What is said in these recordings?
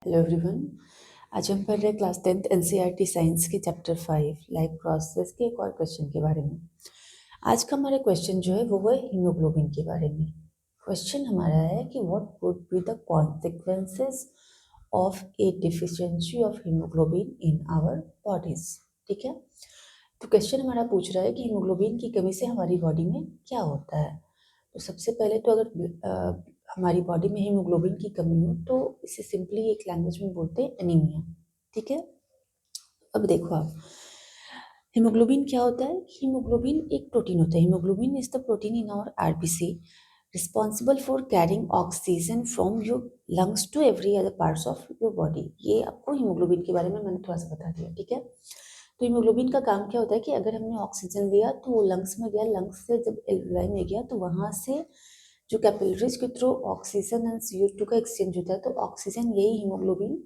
Hello everyone. आज हम पढ़ रहे हैं क्लास 10th एनसीईआरटी साइंस के चैप्टर 5 लाइफ प्रोसेस के एक और क्वेश्चन के बारे में। आज का हमारा क्वेश्चन जो है वो है हीमोग्लोबिन के बारे में। क्वेश्चन हमारा है कि what would be the consequences of a deficiency of haemoglobin in our bodies. ठीक है, तो क्वेश्चन हमारा पूछ रहा है कि हीमोग्लोबिन की कमी से हमारी बॉडी में क्या होता है। तो सबसे पहले तो अगर हमारी बॉडी में हीमोग्लोबिन की कमी हो तो इसे सिंपली एक लैंग्वेज में बोलते हैं एनीमिया। ठीक है, अब देखो आप, हीमोग्लोबिन क्या होता है। हीमोग्लोबिन एक प्रोटीन होता है। Haemoglobin is the protein in our RBC responsible for carrying oxygen from your lungs to every other parts of your body. ये आपको हीमोग्लोबिन के बारे में मैंने थोड़ा सा बता दिया। ठीक है, तो हीमोग्लोबिन का काम क्या होता है कि अगर हमने ऑक्सीजन लिया तो वो लंग्स में गया, लंग्स से जब एल्वेलाई में गया तो वहाँ से जो कैपिलरीज के थ्रू ऑक्सीजन एंड CO2 का एक्सचेंज होता है, तो ऑक्सीजन यही हीमोग्लोबिन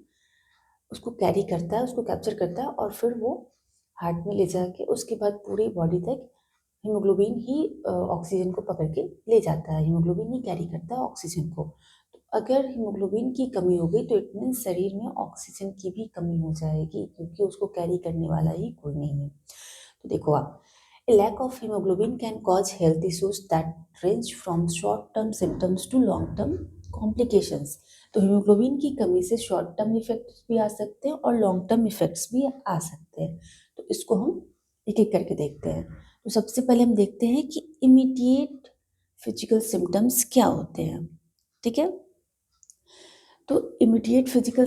उसको कैरी करता है, उसको कैप्चर करता है और फिर वो हार्ट में ले जाके उसके बाद पूरी बॉडी तक हीमोग्लोबिन ही ऑक्सीजन को पकड़ के ले जाता है। हीमोग्लोबिन ही कैरी करता है ऑक्सीजन को। तो अगर हीमोग्लोबिन की कमी हो गई तो इट मीन शरीर में ऑक्सीजन की भी कमी हो जाएगी, क्योंकि उसको कैरी करने वाला ही कोई नहीं है। तो देखो आप, a lack of hemoglobin can cause health issues that range from short-term symptoms to long-term complications। तो हीमोग्लोबिन की कमी से शॉर्ट टर्म इफेक्ट्स भी आ सकते हैं और लॉन्ग टर्म इफेक्ट्स भी आ सकते हैं। तो इसको हम एक एक करके देखते हैं। तो सबसे पहले हम देखते हैं कि इमीडिएट फिजिकल सिम्टम्स क्या होते हैं। ठीक है, तो इमीडिएट फिजिकल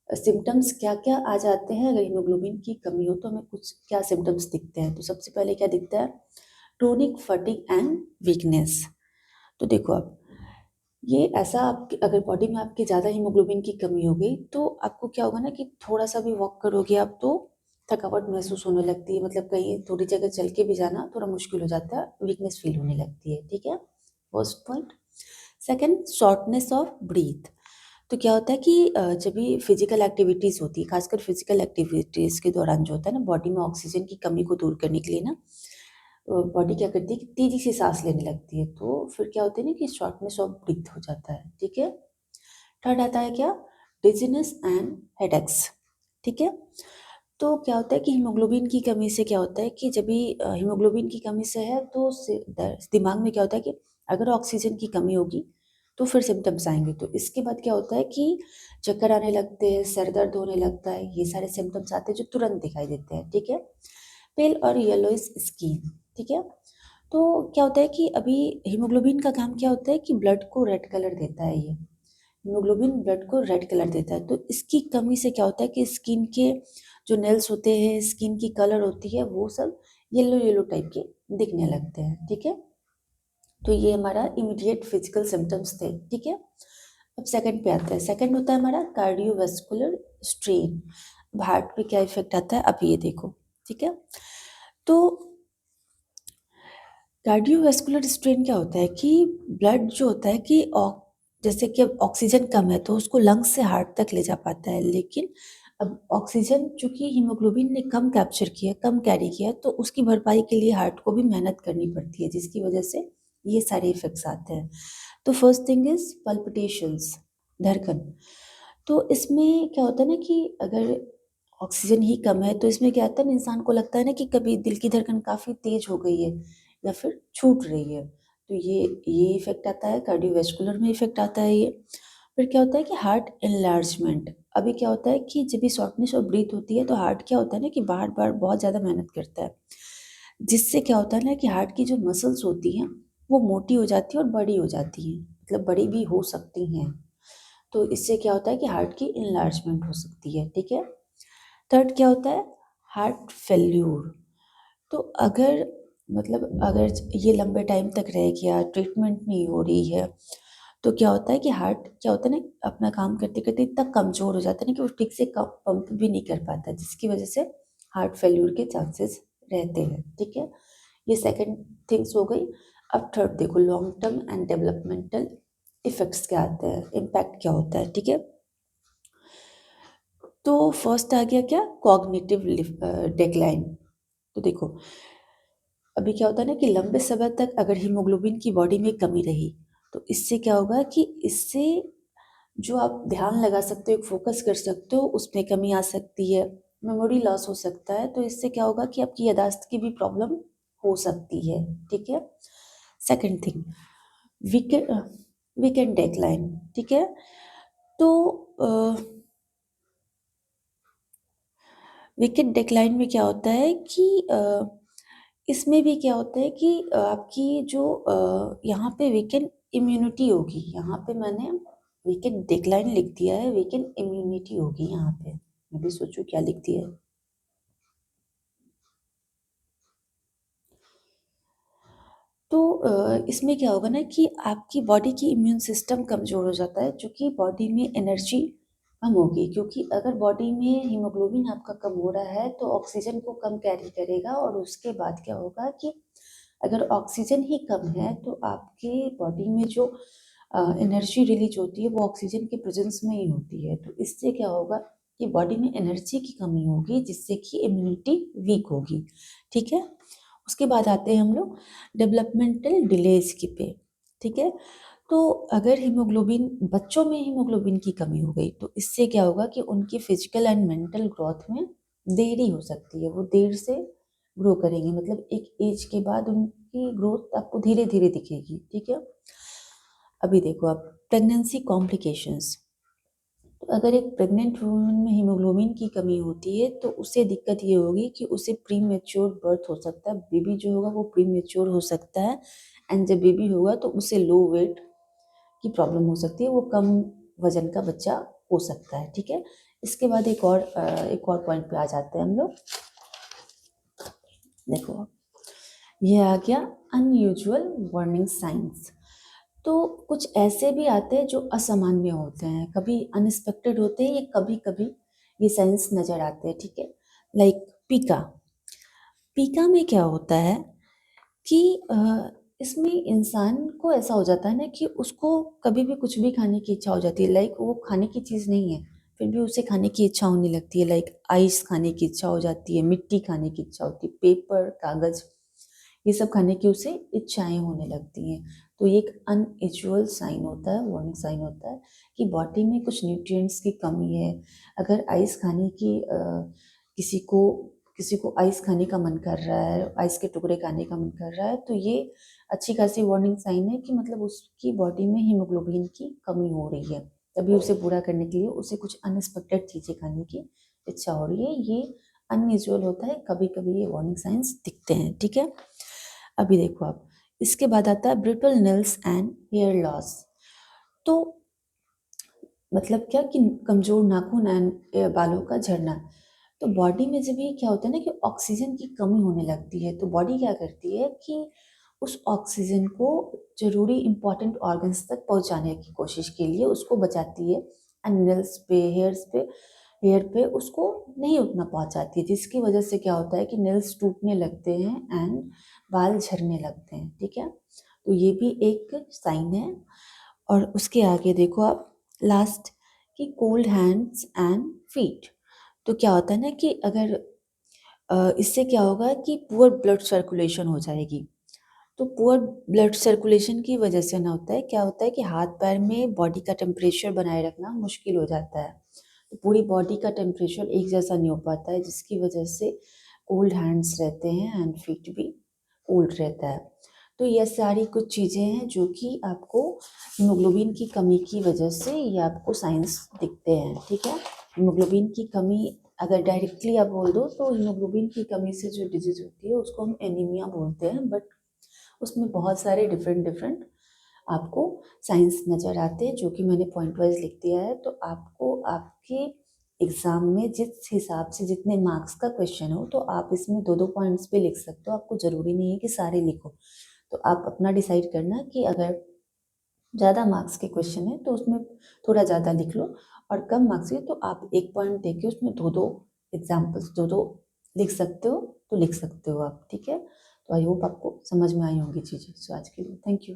सिम्टम्स क्या क्या आ जाते हैं अगर हीमोग्लोबिन की कमी हो तो हमें कुछ क्या सिम्टम्स दिखते हैं। तो सबसे पहले क्या दिखता है, क्रोनिक फटीग एंड वीकनेस। तो देखो आप, ये ऐसा आपके अगर बॉडी में आपके ज़्यादा हीमोग्लोबिन की कमी हो गई तो आपको क्या होगा ना कि थोड़ा सा भी वॉक करोगे आप तो थकावट महसूस होने लगती है। मतलब कहीं थोड़ी जगह चल के भी जाना थोड़ा मुश्किल हो जाता है, वीकनेस फील होने लगती है। ठीक है, first point. Second, shortness of breath. तो क्या होता है कि जब भी फिजिकल एक्टिविटीज़ होती है, खासकर फिजिकल एक्टिविटीज़ के दौरान जो होता है ना, बॉडी में ऑक्सीजन की कमी को दूर करने के लिए ना बॉडी क्या करती है कि तेजी से सांस लेने लगती है। तो फिर क्या होता है ना कि शॉर्टनेस ऑफ ब्रीथ हो जाता है। ठीक है, थर्ड आता है क्या, डिजीनेस एंड हेडेक्स। ठीक है, तो क्या होता है कि हीमोग्लोबिन की कमी से क्या होता है कि जब भी हीमोग्लोबिन की कमी से है तो दिमाग में क्या होता है कि अगर ऑक्सीजन की कमी होगी तो फिर सिम्टम्स आएंगे। तो इसके बाद क्या होता है कि चक्कर आने लगते हैं, सर दर्द होने लगता है, ये सारे सिम्टम्स आते हैं जो तुरंत दिखाई देते हैं। ठीक है, पेल और येलोइश स्किन। ठीक है, तो क्या होता है कि अभी हीमोग्लोबिन का काम क्या होता है कि ब्लड को रेड कलर देता है। ये हीमोग्लोबिन ब्लड को रेड कलर देता है। तो इसकी कमी से क्या होता है कि स्किन के जो नेल्स होते हैं, स्किन की कलर होती है, वो सब येलो येलो टाइप के दिखने लगते हैं। ठीक है, तो ये हमारा इमीडिएट फिजिकल सिम्टम्स थे। ठीक है, अब सेकंड पे आता है। सेकंड होता है हमारा कार्डियोवास्कुलर स्ट्रेन। हार्ट पे क्या इफेक्ट आता है अब ये देखो। ठीक है, तो कार्डियोवास्कुलर स्ट्रेन क्या होता है कि ब्लड जो होता है कि जैसे कि अब ऑक्सीजन कम है तो उसको लंग्स से हार्ट तक ले जा पाता है, लेकिन अब ऑक्सीजन चूंकि हीमोग्लोबिन ने कम कैप्चर किया, कम कैरी किया, तो उसकी भरपाई के लिए हार्ट को भी मेहनत करनी पड़ती है, जिसकी वजह से ये सारे इफेक्ट्स आते हैं। तो फर्स्ट थिंग इज पल्पिटेशंस, धड़कन। तो इसमें क्या होता है ना कि अगर ऑक्सीजन ही कम है तो इसमें क्या होता है ना, इंसान को लगता है ना कि कभी दिल की धड़कन काफ़ी तेज हो गई है या फिर छूट रही है। तो ये इफेक्ट आता है, कार्डियोवास्कुलर में इफेक्ट आता है ये। फिर क्या होता है कि हार्ट एनलार्जमेंट। अभी क्या होता है कि जब भी शॉर्टनेस ऑफ ब्रीथ होती है तो हार्ट क्या होता है ना कि बार बार बहुत ज़्यादा मेहनत करता है, जिससे क्या होता है ना कि हार्ट की जो मसल्स होती हैं वो मोटी हो जाती है और बड़ी हो जाती हैं, मतलब बड़ी भी हो सकती हैं। तो इससे क्या होता है कि हार्ट की इनलार्जमेंट हो सकती है। ठीक है, थर्ड क्या होता है, हार्ट फेल्यूर। तो अगर मतलब अगर ये लंबे टाइम तक रह गया, ट्रीटमेंट नहीं हो रही है, तो क्या होता है कि हार्ट क्या होता है ना अपना काम करते करते इतना कमज़ोर हो जाता है ना कि वो ठीक से पंप भी नहीं कर पाता, जिसकी वजह से हार्ट फेल्यूर के चांसेस रहते हैं। ठीक है, ये सेकंड थिंग्स हो गई। अब थर्ड देखो, long term and developmental effects क्या आते हैं, इम्पैक्ट क्या होता है। ठीक है, तो फर्स्ट आ गया क्या, कॉग्निटिव डिक्लाइन। तो देखो अभी क्या होता है ना कि लंबे समय तक अगर हीमोग्लोबिन की बॉडी में कमी रही तो इससे क्या होगा कि इससे जो आप ध्यान लगा सकते हो, एक फोकस कर सकते हो, उसमें कमी आ सकती है, मेमोरी लॉस हो सकता है। तो इससे क्या होगा कि आपकी यादाश्त की भी प्रॉब्लम हो सकती है, ठीक है। Second thing, weekend weekend deadline, ठीक है। तो वीकेंड डेडलाइन में क्या होता है कि इसमें भी क्या होता है कि आपकी जो यहाँ पे वीकेंड इम्यूनिटी होगी, यहाँ पे मैंने वीकेंड डेडलाइन लिख दिया है, वीकेंड इम्यूनिटी होगी यहाँ पे। मैं भी सोचूं क्या लिख दिया है। तो इसमें क्या होगा ना कि आपकी बॉडी की इम्यून सिस्टम कमज़ोर हो जाता है, क्योंकि बॉडी में एनर्जी कम होगी। क्योंकि अगर बॉडी में हीमोग्लोबिन आपका कम हो रहा है तो ऑक्सीजन को कम कैरी करेगा, और उसके बाद क्या होगा कि अगर ऑक्सीजन ही कम है तो आपके बॉडी में जो एनर्जी रिलीज होती है वो ऑक्सीजन के प्रेजेंस में ही होती है। तो इससे क्या होगा कि बॉडी में एनर्जी की कमी होगी, जिससे कि इम्यूनिटी वीक होगी, ठीक है। उसके बाद आते हैं हम लोग डेवलपमेंटल डिलेज की पे, ठीक है। तो अगर हीमोग्लोबिन, बच्चों में हीमोग्लोबिन की कमी हो गई तो इससे क्या होगा कि उनकी फिजिकल एंड मेंटल ग्रोथ में देरी हो सकती है, वो देर से ग्रो करेंगे, मतलब एक एज के बाद उनकी ग्रोथ आपको धीरे धीरे दिखेगी, ठीक है। अभी देखो आप, प्रेगनेंसी कॉम्प्लिकेशंस। तो अगर एक प्रेग्नेंट वुमन में हीमोग्लोबिन की कमी होती है तो उसे दिक्कत ये होगी कि उसे प्री मेच्योर बर्थ हो सकता है, बेबी जो होगा वो प्री मेच्योर हो सकता है। एंड जब बेबी होगा तो उसे लो वेट की प्रॉब्लम हो सकती है, वो कम वजन का बच्चा हो सकता है, ठीक है। इसके बाद एक और पॉइंट पे आ जाते हैं हम लोग। देखो, ये आ गया अनयूजुअल वार्निंग साइंस। तो कुछ ऐसे भी आते हैं जो असामान्य होते हैं, कभी अनएक्सपेक्टेड होते हैं, या कभी कभी ये साइंस नजर आते हैं, ठीक है। लाइक पीका। पीका में क्या होता है कि इसमें इंसान को ऐसा हो जाता है ना कि उसको कभी भी कुछ भी खाने की इच्छा हो जाती है। लाइक वो खाने की चीज़ नहीं है, फिर भी उसे खाने की इच्छा होने लगती है। लाइक आइस खाने की इच्छा हो जाती है, मिट्टी खाने की इच्छा होती है, पेपर, कागज़, ये सब खाने की उसे इच्छाएं होने लगती हैं। तो ये एक अनयूजुअल साइन होता है, वार्निंग साइन होता है कि बॉडी में कुछ न्यूट्रिएंट्स की कमी है। अगर आइस खाने की किसी को किसी को आइस खाने का मन कर रहा है, आइस के टुकड़े खाने का मन कर रहा है, तो ये अच्छी खासी वार्निंग साइन है कि मतलब उसकी बॉडी में हीमोग्लोबिन की कमी हो रही है। तभी उसे पूरा करने के लिए उसे कुछ अनएक्सपेक्टेड चीज़ें खाने की इच्छा हो रही है। ये अनयूजुअल होता है, कभी कभी ये वार्निंग साइंस दिखते हैं, ठीक है। अभी देखो आप, इसके बाद आता है brittle nails and hair loss. तो मतलब क्या कि कमजोर नाखून एंड बालों का झड़ना। तो बॉडी में जब ये क्या होता है ना कि ऑक्सीजन की कमी होने लगती है, तो बॉडी क्या करती है कि उस ऑक्सीजन को जरूरी इंपॉर्टेंट ऑर्गन्स तक पहुंचाने की कोशिश के लिए उसको बचाती है। एंड नेल्स पे, हेयर पे उसको नहीं उतना पहुंचाती है, जिसकी वजह से क्या होता है कि नेल्स टूटने लगते हैं एंड बाल झड़ने लगते हैं, ठीक है। तो ये भी एक साइन है। और उसके आगे देखो आप, लास्ट, कि कोल्ड हैंड्स एंड फीट। तो क्या होता है ना कि अगर इससे क्या होगा कि पुअर ब्लड सर्कुलेशन हो जाएगी। तो पुअर ब्लड सर्कुलेशन की वजह से ना होता है, क्या होता है कि हाथ पैर में बॉडी का टेम्परेचर बनाए रखना मुश्किल हो जाता है। तो पूरी बॉडी का टेम्परेचर एक जैसा नहीं हो पाता है, जिसकी वजह से कोल्ड हैंड्स रहते हैं एंड फीट भी कोल्ड रहता है। तो ये सारी कुछ चीज़ें हैं जो कि आपको हीमोग्लोबिन की कमी की वजह से ये आपको साइंस दिखते हैं, ठीक है। हीमोग्लोबिन की कमी अगर डायरेक्टली आप बोल दो तो हीमोग्लोबिन की कमी से जो डिजीज होती है उसको हम एनीमिया बोलते हैं, बट उसमें बहुत सारे डिफरेंट डिफरेंट आपको साइंस नज़र आते हैं, जो कि मैंने पॉइंट वाइज लिख दिया है। तो आपको आपके एग्ज़ाम में जिस हिसाब से जितने मार्क्स का क्वेश्चन हो, तो आप इसमें दो दो पॉइंट्स पे लिख सकते हो, आपको ज़रूरी नहीं है कि सारे लिखो। तो आप अपना डिसाइड करना कि अगर ज़्यादा मार्क्स के क्वेश्चन है तो उसमें थोड़ा ज़्यादा लिख लो, और कम मार्क्स के तो आप एक पॉइंट दे के उसमें दो दो एग्जाम्पल्स, दो दो लिख सकते हो, तो लिख सकते हो आप, ठीक है। तो आई होप आपको समझ में आई होंगी चीज़ें। सो आज के लिए थैंक यू।